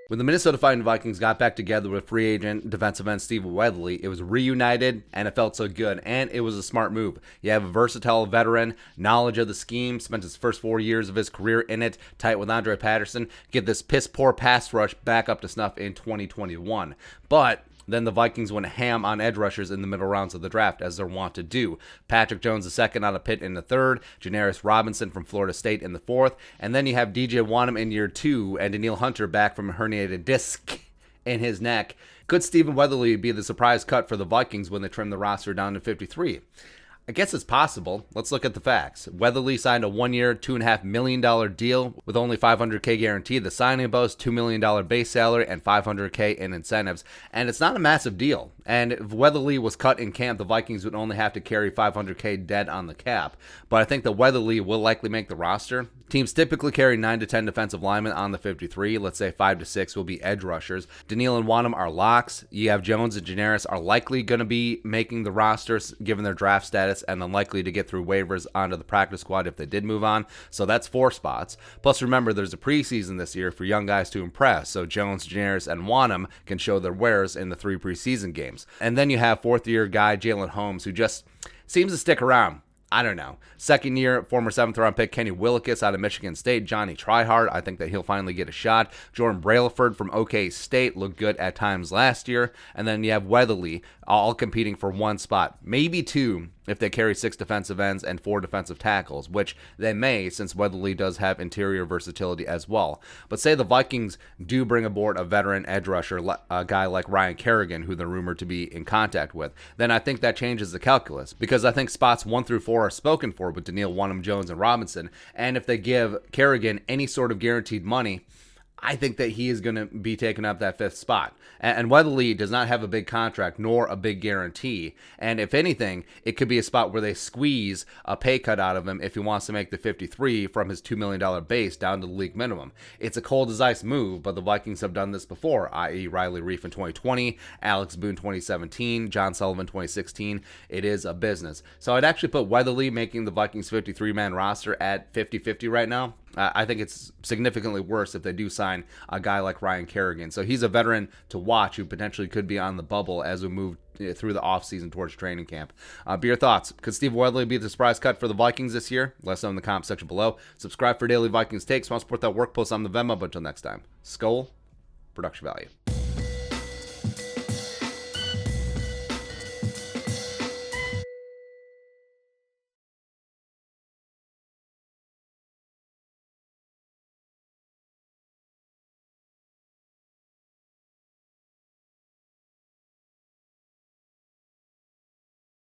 When the Minnesota Vikings got back together with free agent defensive end Steve Weatherly, it was reunited and it felt so good, and it was a smart move. You have a versatile veteran, knowledge of the scheme, spent his first 4 years of his career in it, tight with Andre Patterson, get this piss-poor pass rush back up to snuff in 2021. But then the Vikings went ham on edge rushers in the middle rounds of the draft, as they're wont to do. Patrick Jones the second out of Pitt in the third, Janarius Robinson from Florida State in the fourth, and then you have DJ Wanham in year two and Danielle Hunter back from a herniated disc in his neck. Could Stephen Weatherly be the surprise cut for the Vikings when they trim the roster down to 53? I guess it's possible. Let's look at the facts. Weatherly signed a 1-year, $2.5 million deal with only $500K guaranteed. The signing bonus, $2 million base salary, and $500K in incentives. And it's not a massive deal. And if Weatherly was cut in camp, the Vikings would only have to carry $500K dead on the cap. But I think that Weatherly will likely make the roster. Teams typically carry 9 to 10 defensive linemen on the 53. Let's say 5 to 6 will be edge rushers. Danielle and Wanham are locks. You have Jones and Janarius are likely going to be making the rosters given their draft status and unlikely to get through waivers onto the practice squad if they did move on. So that's 4 spots. Plus, remember, there's a preseason this year for young guys to impress. So Jones, Janarius, and Wanham can show their wares in the 3 preseason games. And then you have fourth-year guy Jalen Holmes, who just seems to stick around. I don't know. Second year, former 7th-round pick Kenny Willekes out of Michigan State. Johnny Tryhard, I think that he'll finally get a shot. Jordan Brailford from OK State looked good at times last year. And then you have Weatherly, all competing for 1 spot, maybe 2 if they carry 6 defensive ends and 4 defensive tackles, which they may, since Weatherly does have interior versatility as well. But say the Vikings do bring aboard a veteran edge rusher, a guy like Ryan Kerrigan, who they're rumored to be in contact with, then I think that changes the calculus, because I think spots 1 through 4 are spoken for with Danielle, Wanham, Jones, and Robinson. And if they give Kerrigan any sort of guaranteed money, I think that he is going to be taking up that 5th spot. And Weatherly does not have a big contract nor a big guarantee. And if anything, it could be a spot where they squeeze a pay cut out of him if he wants to make the 53 from his $2 million base down to the league minimum. It's a cold as ice move, but the Vikings have done this before, i.e. Riley Reiff in 2020, Alex Boone 2017, John Sullivan 2016. It is a business. So I'd actually put Weatherly making the Vikings 53-man roster at 50-50 right now. I think it's significantly worse if they do sign a guy like Ryan Kerrigan. So he's a veteran to watch who potentially could be on the bubble as we move through the offseason towards training camp. But your thoughts? Could Steve Weatherly be the surprise cut for the Vikings this year? Let us know in the comment section below. Subscribe for daily Vikings takes. Want to support that work post on the Venmo. But until next time, Skol, production value.